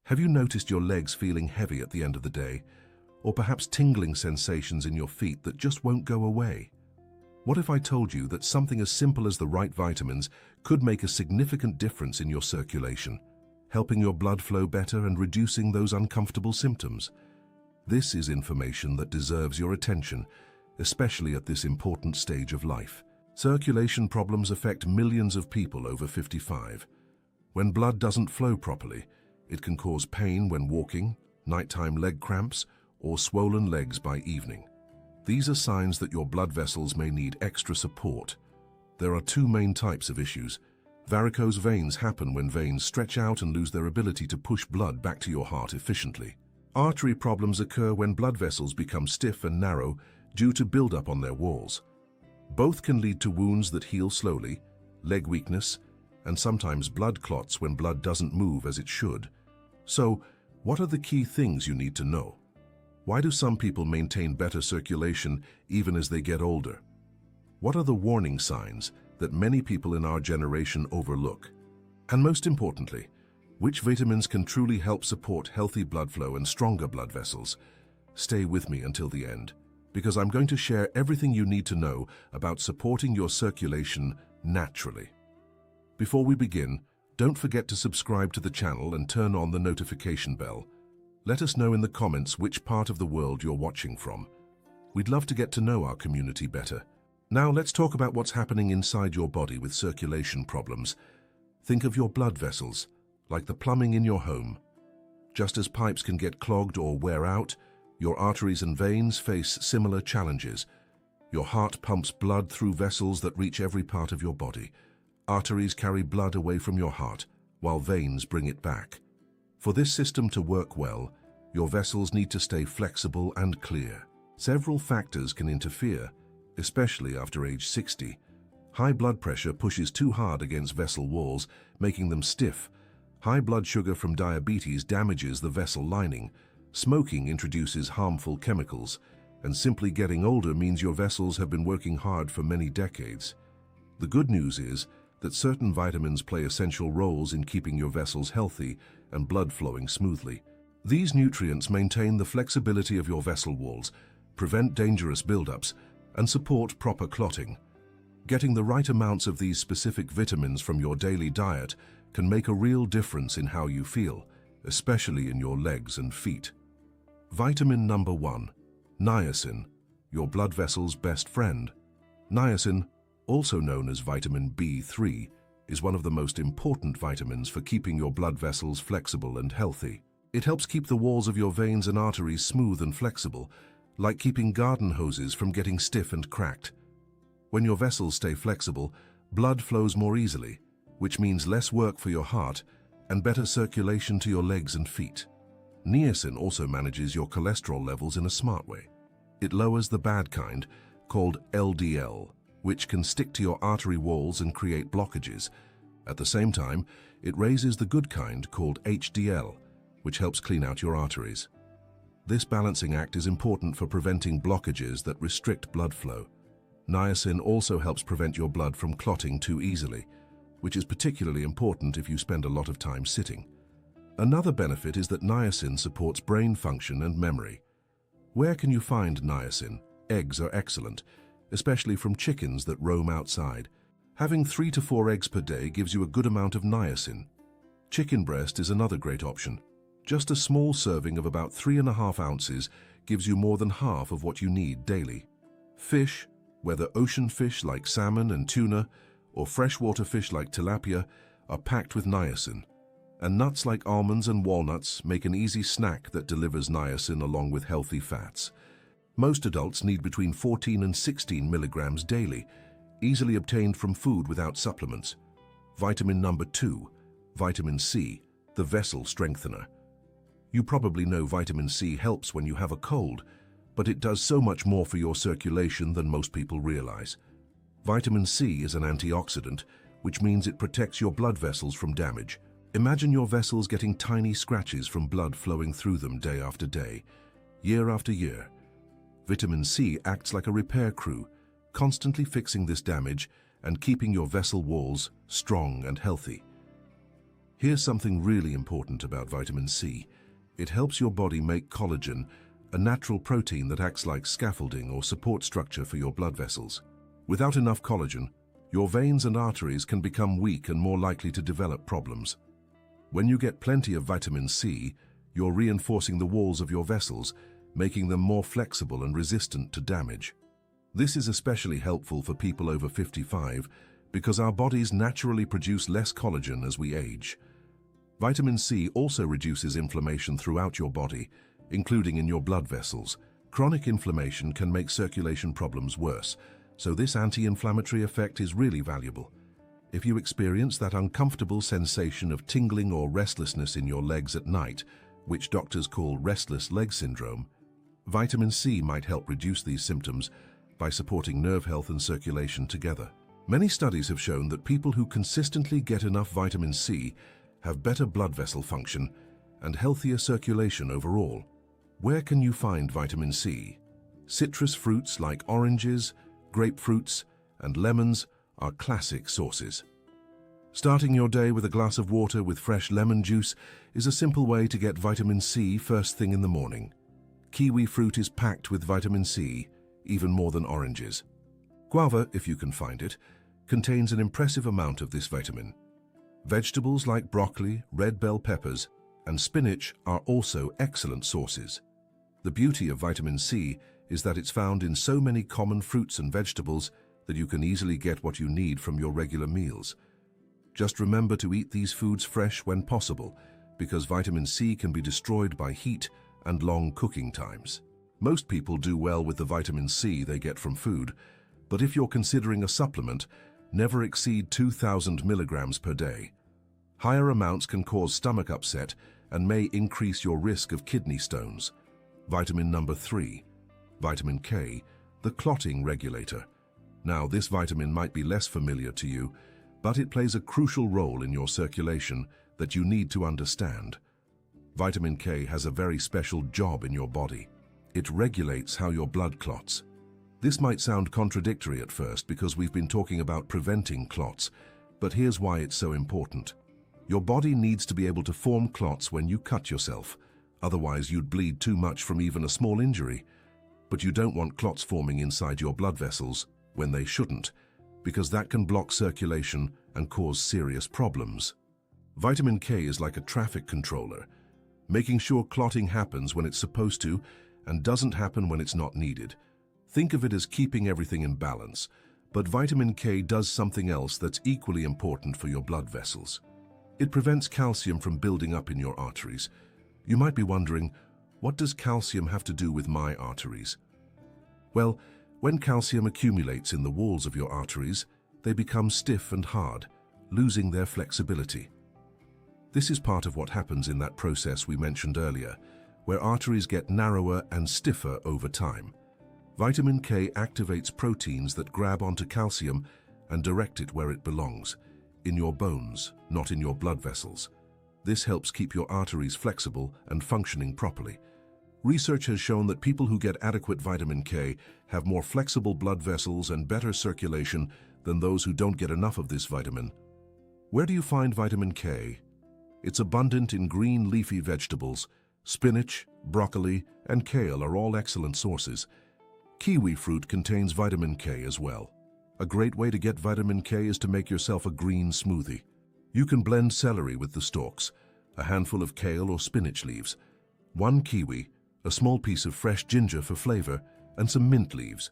Have you noticed your legs feeling heavy at the end of the day? Or perhaps tingling sensations in your feet that just won't go away? What if I told you that something as simple as the right vitamins could make a significant difference in your circulation, helping your blood flow better and reducing those uncomfortable symptoms? This is information that deserves your attention, especially at this important stage of life. Circulation problems affect millions of people over 55. When blood doesn't flow properly, it can cause pain when walking, nighttime leg cramps, or swollen legs by evening. These are signs that your blood vessels may need extra support. There are two main types of issues. Varicose veins happen when veins stretch out and lose their ability to push blood back to your heart efficiently. Artery problems occur when blood vessels become stiff and narrow due to buildup on their walls. Both can lead to wounds that heal slowly, leg weakness, and sometimes blood clots when blood doesn't move as it should. So, what are the key things you need to know? Why do some people maintain better circulation even as they get older? What are the warning signs that many people in our generation overlook? And most importantly, which vitamins can truly help support healthy blood flow and stronger blood vessels? Stay with me until the end, because I'm going to share everything you need to know about supporting your circulation naturally. Before we begin, don't forget to subscribe to the channel and turn on the notification bell. Let us know in the comments which part of the world you're watching from. We'd love to get to know our community better. Now let's talk about what's happening inside your body with circulation problems. Think of your blood vessels, like the plumbing in your home. Just as pipes can get clogged or wear out, your arteries and veins face similar challenges. Your heart pumps blood through vessels that reach every part of your body. Arteries carry blood away from your heart, while veins bring it back. For this system to work well, your vessels need to stay flexible and clear. Several factors can interfere, especially after age 60. High blood pressure pushes too hard against vessel walls, making them stiff. High blood sugar from diabetes damages the vessel lining. Smoking introduces harmful chemicals, and simply getting older means your vessels have been working hard for many decades. The good news is that certain vitamins play essential roles in keeping your vessels healthy and blood flowing smoothly. These nutrients maintain the flexibility of your vessel walls, prevent dangerous buildups, and support proper clotting. Getting the right amounts of these specific vitamins from your daily diet can make a real difference in how you feel, especially in your legs and feet. Vitamin number 1, niacin, your blood vessel's best friend. Niacin, also known as vitamin B3, is one of the most important vitamins for keeping your blood vessels flexible and healthy. It helps keep the walls of your veins and arteries smooth and flexible, like keeping garden hoses from getting stiff and cracked. When your vessels stay flexible, blood flows more easily, which means less work for your heart and better circulation to your legs and feet. Niacin also manages your cholesterol levels in a smart way. It lowers the bad kind, called LDL, which can stick to your artery walls and create blockages. At the same time, it raises the good kind, called HDL, which helps clean out your arteries. This balancing act is important for preventing blockages that restrict blood flow. Niacin also helps prevent your blood from clotting too easily, which is particularly important if you spend a lot of time sitting. Another benefit is that niacin supports brain function and memory. Where can you find niacin? Eggs are excellent, especially from chickens that roam outside. Having 3 to 4 eggs per day gives you a good amount of niacin. Chicken breast is another great option. Just a small serving of about 3.5 ounces gives you more than half of what you need daily. Fish, whether ocean fish like salmon and tuna, or freshwater fish like tilapia, are packed with niacin. And nuts like almonds and walnuts make an easy snack that delivers niacin along with healthy fats. Most adults need between 14 and 16 milligrams daily, easily obtained from food without supplements. Vitamin number 2, vitamin C, the vessel strengthener. You probably know vitamin C helps when you have a cold, but it does so much more for your circulation than most people realize. Vitamin C is an antioxidant, which means it protects your blood vessels from damage. Imagine your vessels getting tiny scratches from blood flowing through them day after day, year after year. Vitamin C acts like a repair crew, constantly fixing this damage and keeping your vessel walls strong and healthy. Here's something really important about vitamin C. It helps your body make collagen, a natural protein that acts like scaffolding or support structure for your blood vessels. Without enough collagen, your veins and arteries can become weak and more likely to develop problems. When you get plenty of vitamin C, you're reinforcing the walls of your vessels, making them more flexible and resistant to damage. This is especially helpful for people over 55 because our bodies naturally produce less collagen as we age. Vitamin C also reduces inflammation throughout your body, including in your blood vessels. Chronic inflammation can make circulation problems worse, so this anti-inflammatory effect is really valuable. If you experience that uncomfortable sensation of tingling or restlessness in your legs at night, which doctors call restless leg syndrome, vitamin C might help reduce these symptoms by supporting nerve health and circulation together. Many studies have shown that people who consistently get enough vitamin C have better blood vessel function and healthier circulation overall. Where can you find vitamin C? Citrus fruits like oranges, grapefruits, and lemons are classic sources. Starting your day with a glass of water with fresh lemon juice is a simple way to get vitamin C first thing in the morning. Kiwi fruit is packed with vitamin C, even more than oranges. Guava, if you can find it, contains an impressive amount of this vitamin. Vegetables like broccoli, red bell peppers, and spinach are also excellent sources. The beauty of vitamin C is that it's found in so many common fruits and vegetables that you can easily get what you need from your regular meals. Just remember to eat these foods fresh when possible, because vitamin C can be destroyed by heat and long cooking times. Most people do well with the vitamin C they get from food, but if you're considering a supplement, never exceed 2,000 milligrams per day. Higher amounts can cause stomach upset and may increase your risk of kidney stones. Vitamin number 3, vitamin K, the clotting regulator. Now, this vitamin might be less familiar to you, but it plays a crucial role in your circulation that you need to understand. Vitamin K has a very special job in your body. It regulates how your blood clots. This might sound contradictory at first because we've been talking about preventing clots, but here's why it's so important. Your body needs to be able to form clots when you cut yourself. Otherwise, you'd bleed too much from even a small injury. But you don't want clots forming inside your blood vessels when they shouldn't, because that can block circulation and cause serious problems. Vitamin K is like a traffic controller, making sure clotting happens when it's supposed to and doesn't happen when it's not needed. Think of it as keeping everything in balance, but vitamin K does something else that's equally important for your blood vessels. It prevents calcium from building up in your arteries. You might be wondering, what does calcium have to do with my arteries? Well, when calcium accumulates in the walls of your arteries, they become stiff and hard, losing their flexibility. This is part of what happens in that process we mentioned earlier, where arteries get narrower and stiffer over time. Vitamin K activates proteins that grab onto calcium and direct it where it belongs, in your bones, not in your blood vessels. This helps keep your arteries flexible and functioning properly. Research has shown that people who get adequate vitamin K have more flexible blood vessels and better circulation than those who don't get enough of this vitamin. Where do you find vitamin K? It's abundant in green leafy vegetables. Spinach, broccoli, and kale are all excellent sources. Kiwi fruit contains vitamin K as well. A great way to get vitamin K is to make yourself a green smoothie. You can blend celery with the stalks, a handful of kale or spinach leaves, 1 kiwi, a small piece of fresh ginger for flavor, and some mint leaves.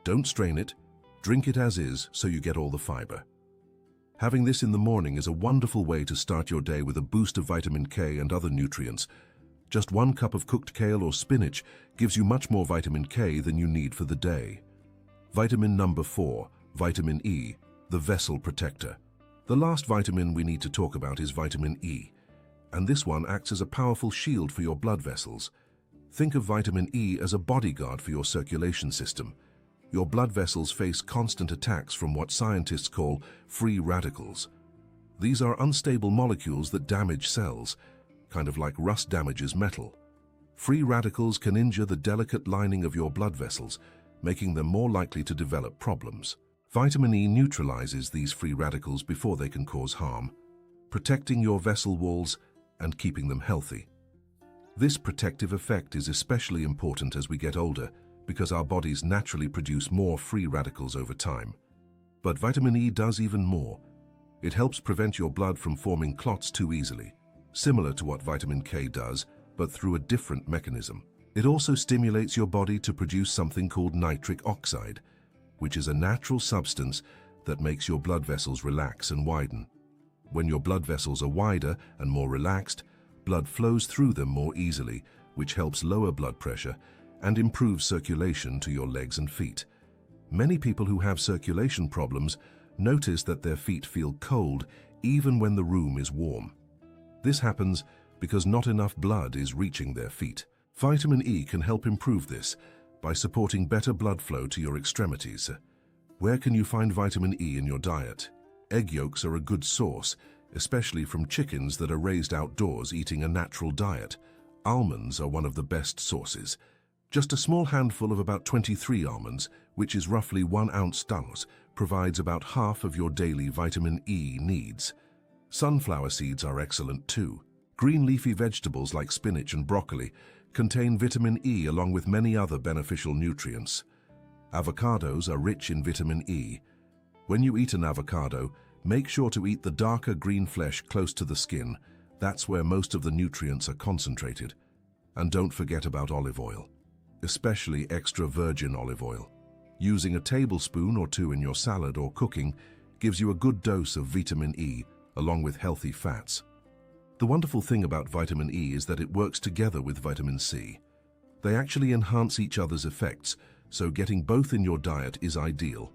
Don't strain it, drink it as is so you get all the fiber. Having this in the morning is a wonderful way to start your day with a boost of vitamin K and other nutrients. Just 1 cup of cooked kale or spinach gives you much more vitamin K than you need for the day. Vitamin number 4, vitamin E, the vessel protector. The last vitamin we need to talk about is vitamin E, and this one acts as a powerful shield for your blood vessels. Think of vitamin E as a bodyguard for your circulation system. Your blood vessels face constant attacks from what scientists call free radicals. These are unstable molecules that damage cells, kind of like rust damages metal. Free radicals can injure the delicate lining of your blood vessels, making them more likely to develop problems. Vitamin E neutralizes these free radicals before they can cause harm. protecting your vessel walls and keeping them healthy. This protective effect is especially important as we get older because our bodies naturally produce more free radicals over time. But vitamin E does even more. It helps prevent your blood from forming clots too easily, similar to what vitamin K does, but through a different mechanism. It also stimulates your body to produce something called nitric oxide, which is a natural substance that makes your blood vessels relax and widen. When your blood vessels are wider and more relaxed, blood flows through them more easily, which helps lower blood pressure and improves circulation to your legs and feet. Many people who have circulation problems notice that their feet feel cold even when the room is warm. This happens because not enough blood is reaching their feet. Vitamin E can help improve this by supporting better blood flow to your extremities. Where can you find vitamin E in your diet? Egg yolks are a good source, especially from chickens that are raised outdoors eating a natural diet. Almonds are one of the best sources. Just a small handful of about 23 almonds, which is roughly 1 ounce dose, provides about half of your daily vitamin E needs. Sunflower seeds are excellent too. Green leafy vegetables like spinach and broccoli contain vitamin E along with many other beneficial nutrients. Avocados are rich in vitamin E. When you eat an avocado, make sure to eat the darker green flesh close to the skin. That's where most of the nutrients are concentrated. And don't forget about olive oil, especially extra virgin olive oil. Using a tablespoon or 2 in your salad or cooking gives you a good dose of vitamin E along with healthy fats. The wonderful thing about vitamin E is that it works together with vitamin C. They actually enhance each other's effects, so getting both in your diet is ideal.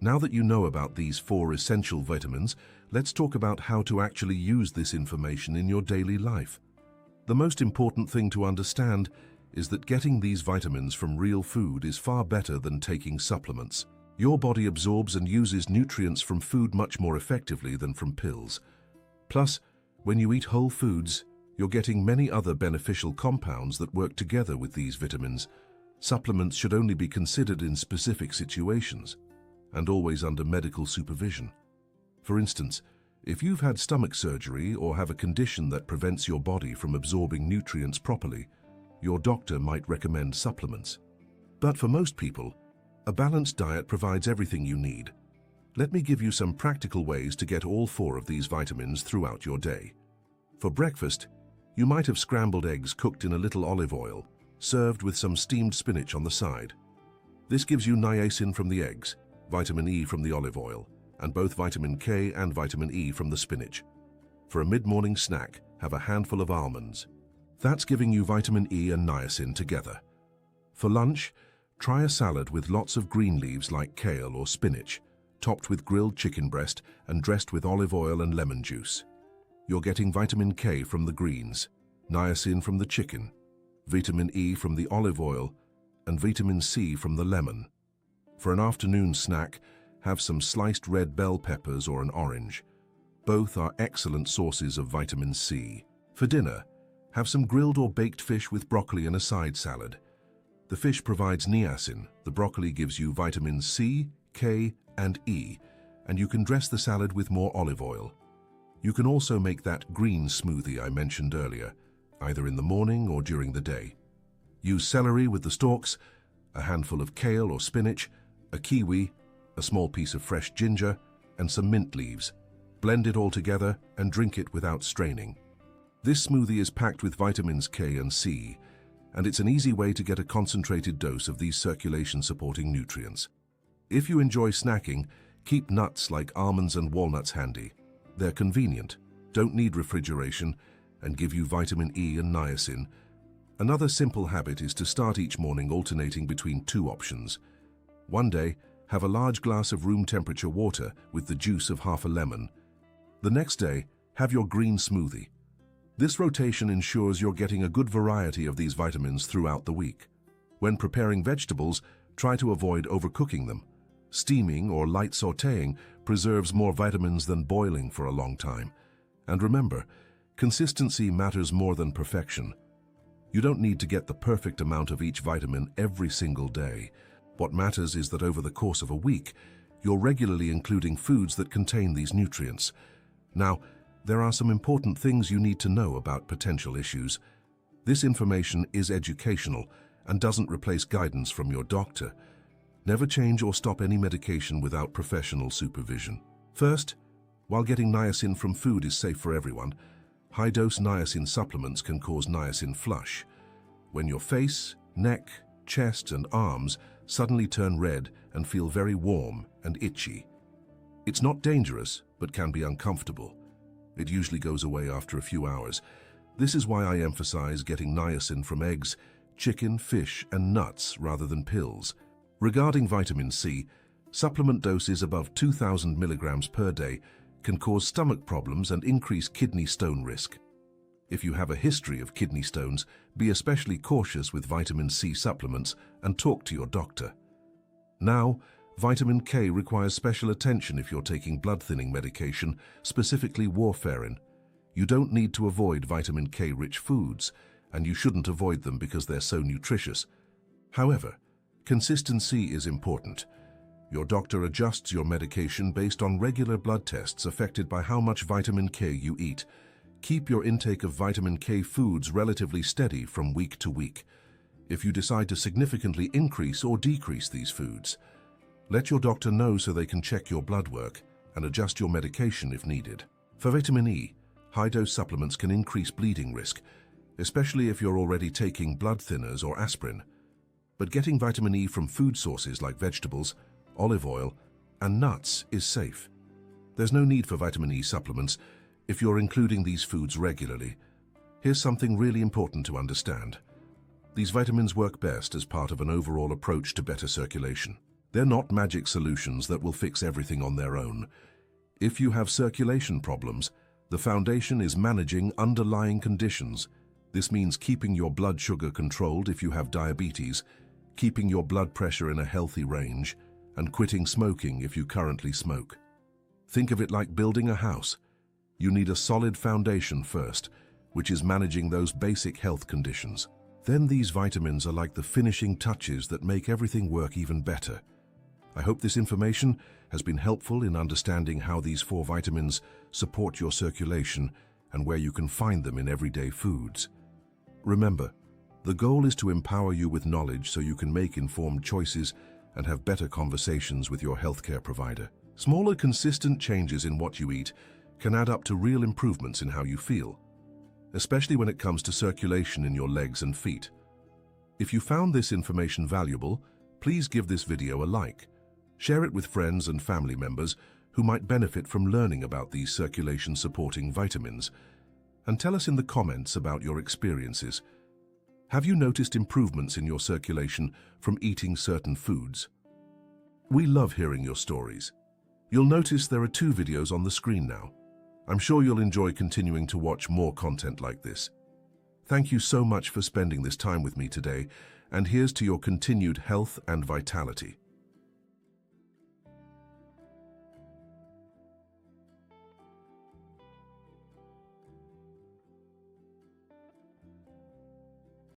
Now that you know about these 4 essential vitamins, let's talk about how to actually use this information in your daily life. The most important thing to understand is that getting these vitamins from real food is far better than taking supplements. Your body absorbs and uses nutrients from food much more effectively than from pills. Plus, when you eat whole foods, you're getting many other beneficial compounds that work together with these vitamins. Supplements should only be considered in specific situations and always under medical supervision. For instance, if you've had stomach surgery or have a condition that prevents your body from absorbing nutrients properly, your doctor might recommend supplements. But for most people, a balanced diet provides everything you need. Let me give you some practical ways to get all 4 of these vitamins throughout your day. For breakfast, you might have scrambled eggs cooked in a little olive oil, served with some steamed spinach on the side. This gives you niacin from the eggs, vitamin E from the olive oil, and both vitamin K and vitamin E from the spinach. For a mid-morning snack, have a handful of almonds. That's giving you vitamin E and niacin together. For lunch, try a salad with lots of green leaves like kale or spinach, topped with grilled chicken breast and dressed with olive oil and lemon juice. You're getting vitamin K from the greens, niacin from the chicken, vitamin E from the olive oil, and vitamin C from the lemon. For an afternoon snack, have some sliced red bell peppers or an orange. Both are excellent sources of vitamin C. For dinner, have some grilled or baked fish with broccoli and a side salad. The fish provides niacin, the broccoli gives you vitamins C, K, and E, and you can dress the salad with more olive oil. You can also make that green smoothie I mentioned earlier, either in the morning or during the day. Use celery with the stalks, a handful of kale or spinach, a kiwi, a small piece of fresh ginger, and some mint leaves. Blend it all together and drink it without straining. This smoothie is packed with vitamins K and C, and it's an easy way to get a concentrated dose of these circulation-supporting nutrients. If you enjoy snacking, keep nuts like almonds and walnuts handy. They're convenient, don't need refrigeration, and give you vitamin E and niacin. Another simple habit is to start each morning alternating between 2 options. One day, have a large glass of room temperature water with the juice of half a lemon. The next day, have your green smoothie. This rotation ensures you're getting a good variety of these vitamins throughout the week. When preparing vegetables, try to avoid overcooking them. Steaming or light sautéing preserves more vitamins than boiling for a long time. And remember, consistency matters more than perfection. You don't need to get the perfect amount of each vitamin every single day. What matters is that over the course of a week, you're regularly including foods that contain these nutrients. Now, there are some important things you need to know about potential issues. This information is educational and doesn't replace guidance from your doctor. Never change or stop any medication without professional supervision. First, while getting niacin from food is safe for everyone, high-dose niacin supplements can cause niacin flush, when your face, neck, chest, and arms suddenly turn red and feel very warm and itchy. It's not dangerous, but can be uncomfortable. It usually goes away after a few hours. This is why I emphasize getting niacin from eggs, chicken, fish, and nuts rather than pills. Regarding vitamin C, supplement doses above 2,000 milligrams per day can cause stomach problems and increase kidney stone risk. If you have a history of kidney stones, be especially cautious with vitamin C supplements and talk to your doctor. Now, vitamin K requires special attention if you're taking blood-thinning medication, specifically warfarin. You don't need to avoid vitamin K-rich foods, and you shouldn't avoid them because they're so nutritious. However, consistency is important. Your doctor adjusts your medication based on regular blood tests affected by how much vitamin K you eat. Keep your intake of vitamin K foods relatively steady from week to week. If you decide to significantly increase or decrease these foods, let your doctor know so they can check your blood work and adjust your medication if needed. For vitamin E, high-dose supplements can increase bleeding risk, especially if you're already taking blood thinners or aspirin. But getting vitamin E from food sources like vegetables, olive oil, and nuts is safe. There's no need for vitamin E supplements if you're including these foods regularly. Here's something really important to understand. These vitamins work best as part of an overall approach to better circulation. They're not magic solutions that will fix everything on their own. If you have circulation problems, the foundation is managing underlying conditions. This means keeping your blood sugar controlled if you have diabetes, keeping your blood pressure in a healthy range, and quitting smoking if you currently smoke. Think of it like building a house. You need a solid foundation first, which is managing those basic health conditions. Then these vitamins are like the finishing touches that make everything work even better. I hope this information has been helpful in understanding how these 4 vitamins support your circulation and where you can find them in everyday foods. Remember, the goal is to empower you with knowledge so you can make informed choices and have better conversations with your healthcare provider. Smaller, consistent changes in what you eat can add up to real improvements in how you feel, especially when it comes to circulation in your legs and feet. If you found this information valuable, please give this video a like. Share it with friends and family members who might benefit from learning about these circulation-supporting vitamins. And tell us in the comments about your experiences. Have you noticed improvements in your circulation from eating certain foods? We love hearing your stories. You'll notice there are 2 videos on the screen now. I'm sure you'll enjoy continuing to watch more content like this. Thank you so much for spending this time with me today, and here's to your continued health and vitality.